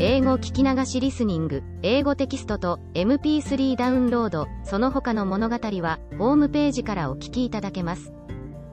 英語聞き流しリスニング、英語テキストと MP3 ダウンロード、その他の物語はホームページからお聞きいただけます。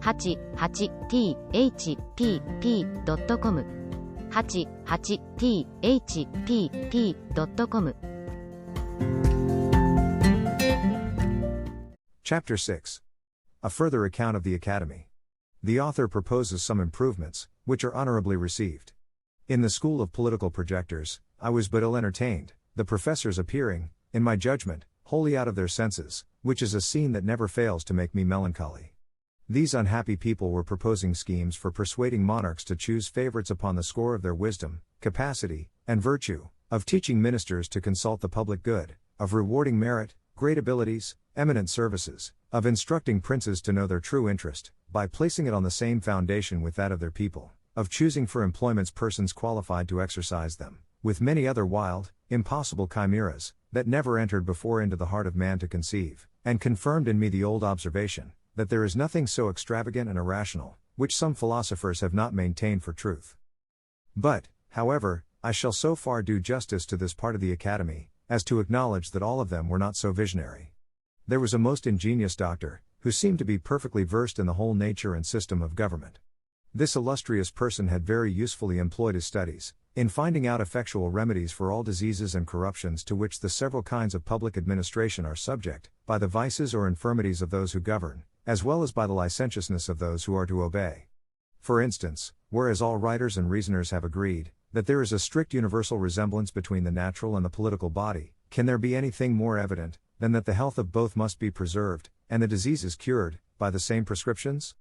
88thpp.com 88thpp.com Chapter 6. A further account of the Academy. The author proposes some improvements, which are honorably received. In the school of political projectors, I was but ill entertained, the professors appearing, in my judgment, wholly out of their senses, which is a scene that never fails to make me melancholy. These unhappy people were proposing schemes for persuading monarchs to choose favorites upon the score of their wisdom, capacity, and virtue, of teaching ministers to consult the public good, of rewarding merit, great abilities, eminent services, of instructing princes to know their true interest, by placing it on the same foundation with that of their people, of choosing for employments persons qualified to exercise them, with many other wild, impossible chimeras, that never entered before into the heart of man to conceive, and confirmed in me the old observation, that there is nothing so extravagant and irrational, which some philosophers have not maintained for truth. But, however, I shall so far do justice to this part of the Academy, as to acknowledge that all of them were not so visionary. There was a most ingenious doctor, who seemed to be perfectly versed in the whole nature and system of government. This illustrious person had very usefully employed his studies, in finding out effectual remedies for all diseases and corruptions to which the several kinds of public administration are subject, by the vices or infirmities of those who govern, as well as by the licentiousness of those who are to obey. For instance, whereas all writers and reasoners have agreed, that there is a strict universal resemblance between the natural and the political body, can there be anything more evident, than that the health of both must be preserved, and the diseases cured, by the same prescriptions?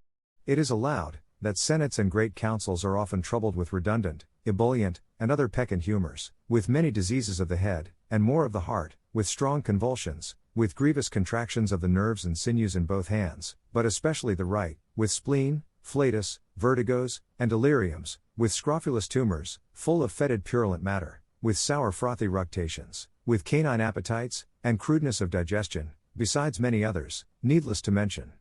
It is allowed, that senates and great councils are often troubled with redundant, ebullient, and other peccant humors, with many diseases of the head, and more of the heart, with strong convulsions, with grievous contractions of the nerves and sinews in both hands, but especially the right, with spleen, flatus, vertigos, and deliriums, with scrofulous tumors, full of fetid purulent matter, with sour frothy ructations, with canine appetites, and crudeness of digestion, besides many others, needless to mention.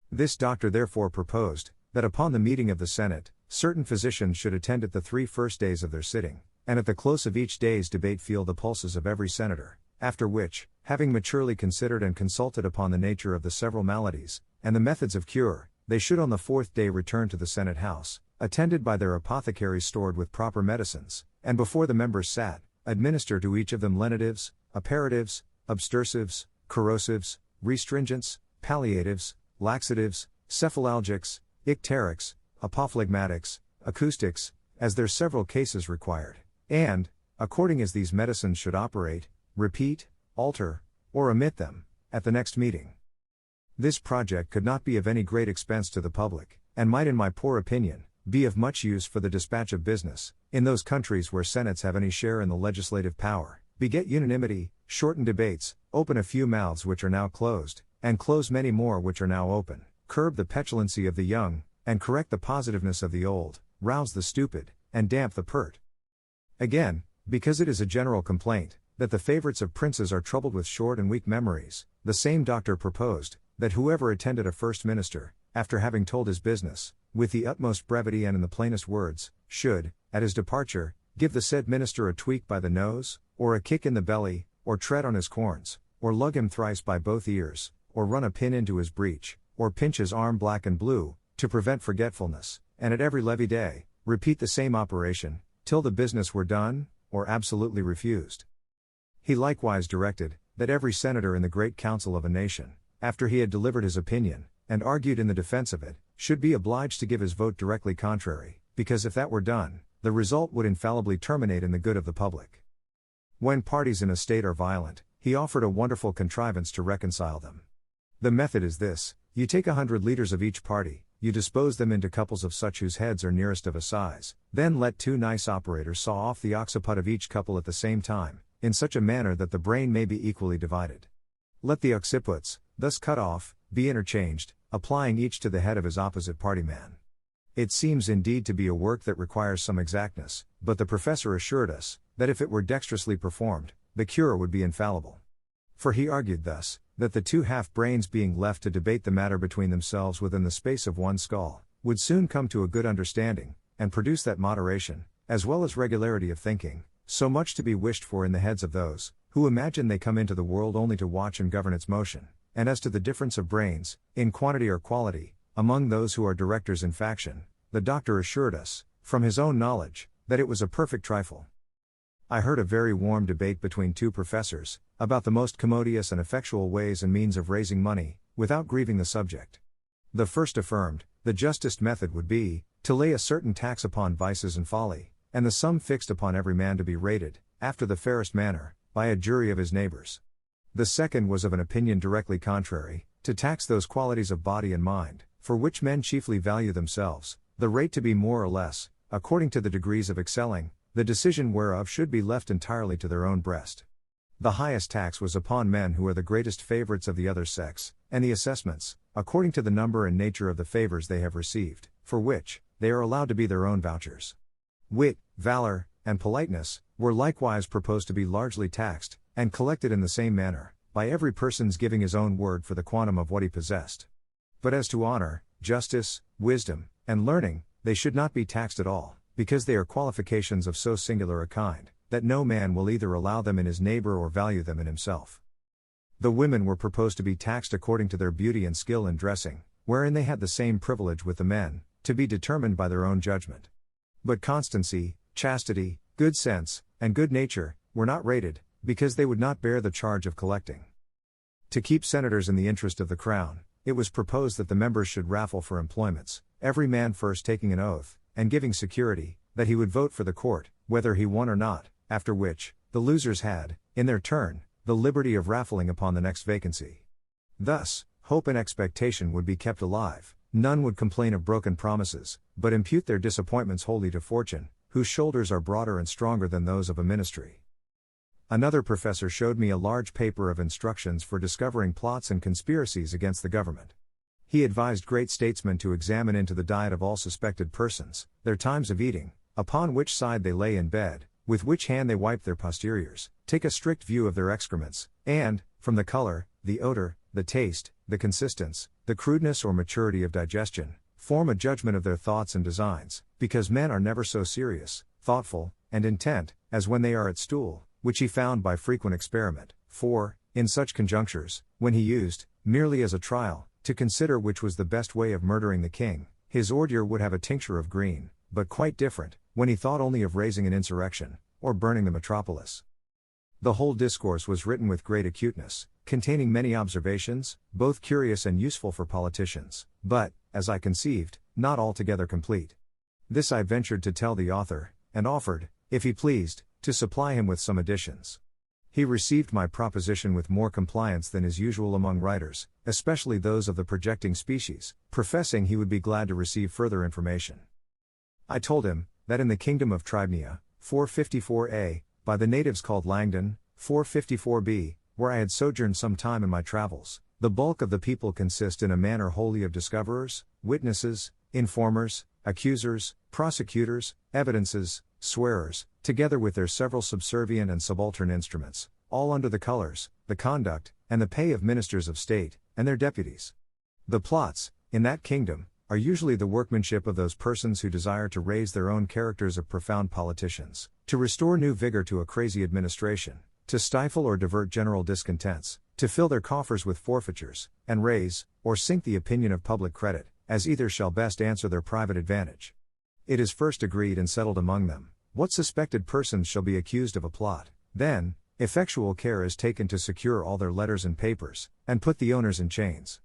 This doctor therefore proposed, that upon the meeting of the Senate, certain physicians should attend at the 3 first days of their sitting, and at the close of each day's debate feel the pulses of every senator, after which, having maturely considered and consulted upon the nature of the several maladies, and the methods of cure, they should on the 4th day return to the Senate House, attended by their apothecaries stored with proper medicines, and before the members sat, administer to each of them lenitives, apparatives, abstersives, corrosives, restringents, palliatives, laxatives, cephalalgics, icterics, apophlegmatics, acoustics, as their several cases required, and, according as these medicines should operate, repeat, alter, or omit them, at the next meeting. This project could not be of any great expense to the public, and might in my poor opinion, be of much use for the dispatch of business, in those countries where senates have any share in the legislative power, beget unanimity, shorten debates, open a few mouths which are now closed, and close many more which are now open, curb the petulancy of the young, and correct the positiveness of the old, rouse the stupid, and damp the pert. Again, because it is a general complaint, that the favorites of princes are troubled with short and weak memories, the same doctor proposed, that whoever attended a first minister, after having told his business, with the utmost brevity and in the plainest words, should, at his departure, give the said minister a tweak by the nose, or a kick in the belly, or tread on his corns, or lug him thrice by both ears, or run a pin into his breech, or pinch his arm black and blue, to prevent forgetfulness, and at every levee day, repeat the same operation, till the business were done, or absolutely refused. He likewise directed, that every senator in the great council of a nation, after he had delivered his opinion, and argued in the defense of it, should be obliged to give his vote directly contrary, because if that were done, the result would infallibly terminate in the good of the public. When parties in a state are violent, he offered a wonderful contrivance to reconcile them. The method is this: you take 100 leaders of each party, you dispose them into couples of such whose heads are nearest of a size, then let 2 nice operators saw off the occiput of each couple at the same time, in such a manner that the brain may be equally divided. Let the occiputs, thus cut off, be interchanged, applying each to the head of his opposite party man. It seems indeed to be a work that requires some exactness, but the professor assured us, that if it were dexterously performed, the cure would be infallible. For he argued thus, that the 2 half-brains being left to debate the matter between themselves within the space of one skull, would soon come to a good understanding, and produce that moderation, as well as regularity of thinking, so much to be wished for in the heads of those who imagine they come into the world only to watch and govern its motion, and as to the difference of brains, in quantity or quality, among those who are directors in faction, the doctor assured us, from his own knowledge, that it was a perfect trifle. I heard a very warm debate between two professors, about the most commodious and effectual ways and means of raising money, without grieving the subject. The first affirmed, the justest method would be, to lay a certain tax upon vices and folly, and the sum fixed upon every man to be rated, after the fairest manner, by a jury of his neighbors. The second was of an opinion directly contrary, to tax those qualities of body and mind, for which men chiefly value themselves, the rate to be more or less, according to the degrees of excelling, the decision whereof should be left entirely to their own breast. The highest tax was upon men who are the greatest favorites of the other sex, and the assessments, according to the number and nature of the favors they have received, for which, they are allowed to be their own vouchers. Wit, valor, and politeness, were likewise proposed to be largely taxed, and collected in the same manner, by every person's giving his own word for the quantum of what he possessed. But as to honor, justice, wisdom, and learning, they should not be taxed at all, because they are qualifications of so singular a kind, that no man will either allow them in his neighbor or value them in himself. The women were proposed to be taxed according to their beauty and skill in dressing, wherein they had the same privilege with the men, to be determined by their own judgment. But constancy, chastity, good sense, and good nature, were not rated, because they would not bear the charge of collecting. To keep senators in the interest of the crown, it was proposed that the members should raffle for employments, every man first taking an oath, and giving security, that he would vote for the court, whether he won or not, after which, the losers had, in their turn, the liberty of raffling upon the next vacancy. Thus, hope and expectation would be kept alive, none would complain of broken promises, but impute their disappointments wholly to fortune, whose shoulders are broader and stronger than those of a ministry. Another professor showed me a large paper of instructions for discovering plots and conspiracies against the government. He advised great statesmen to examine into the diet of all suspected persons, their times of eating, upon which side they lay in bed, with which hand they wiped their posteriors, take a strict view of their excrements, and, from the color, the odor, the taste, the consistence, the crudeness or maturity of digestion, form a judgment of their thoughts and designs, because men are never so serious, thoughtful, and intent, as when they are at stool, which he found by frequent experiment, for, in such conjunctures, when he used, merely as a trial, to consider which was the best way of murdering the king, his ordure would have a tincture of green, but quite different, when he thought only of raising an insurrection, or burning the metropolis. The whole discourse was written with great acuteness, containing many observations, both curious and useful for politicians, but, as I conceived, not altogether complete. This I ventured to tell the author, and offered, if he pleased, to supply him with some additions. He received my proposition with more compliance than is usual among writers, especially those of the projecting species, professing he would be glad to receive further information. I told him, that in the kingdom of Tribnia, 454a, by the natives called Langdon, 454b, where I had sojourned some time in my travels, the bulk of the people consist in a manner wholly of discoverers, witnesses, informers, accusers, prosecutors, evidences, swearers, together with their several subservient and subaltern instruments, all under the colors, the conduct, and the pay of ministers of state, and their deputies. The plots, in that kingdom, are usually the workmanship of those persons who desire to raise their own characters of profound politicians, to restore new vigor to a crazy administration, to stifle or divert general discontents, to fill their coffers with forfeitures, and raise, or sink the opinion of public credit, as either shall best answer their private advantage. It is first agreed and settled among them, what suspected persons shall be accused of a plot, then, effectual care is taken to secure all their letters and papers, and put the owners in chains.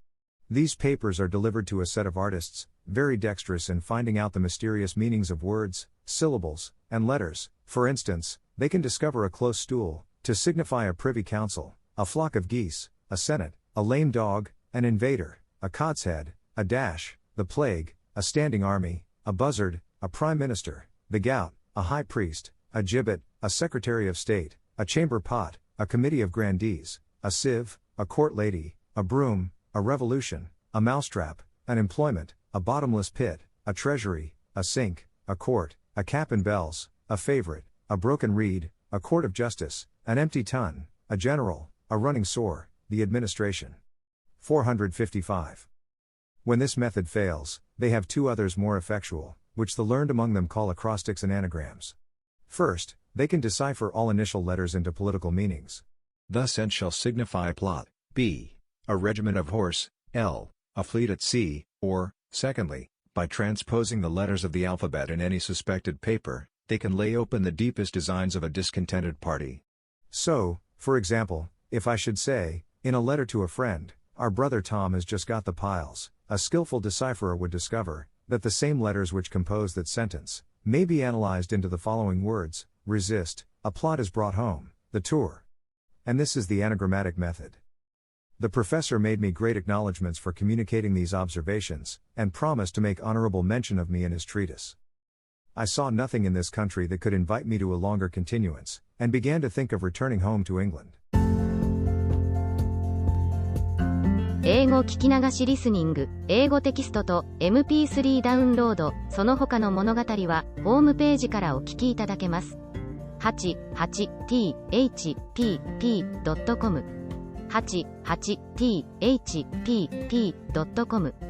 These papers are delivered to a set of artists, very dexterous in finding out the mysterious meanings of words, syllables, and letters. For instance, they can discover a close stool, to signify a privy council, a flock of geese, a senate, a lame dog, an invader, a cod's head, a dash, the plague, a standing army, a buzzard, a prime minister, the gout, a high priest, a gibbet, a secretary of state, a chamber pot, a committee of grandees, a sieve, a court lady, a broom, a revolution, a mousetrap, an employment, a bottomless pit, a treasury, a sink, a court, a cap and bells, a favorite, a broken reed, a court of justice, an empty tun, a general, a running sore, the administration. 455. When this method fails, they have two others more effectual, which the learned among them call acrostics and anagrams. First, they can decipher all initial letters into political meanings. Thus N shall signify plot, B, a regiment of horse, L, a fleet at sea, or, secondly, by transposing the letters of the alphabet in any suspected paper, they can lay open the deepest designs of a discontented party. So, for example, if I should say, in a letter to a friend, our brother Tom has just got the piles, a skillful decipherer would discover that the same letters which compose that sentence may be analyzed into the following words: resist, a plot is brought home, the tour. And this is the anagrammatic method. The professor made me great acknowledgments for communicating these observations, and promised to make honorable mention of me in his treatise. I saw nothing in this country that could invite me to a longer continuance, and began to think of returning home to England. 英語聞き流しリスニング、英語テキストと MP3 ダウンロード、その他の物語は、ホームページからお聞きいただけます。88thpp.com 88thpp.com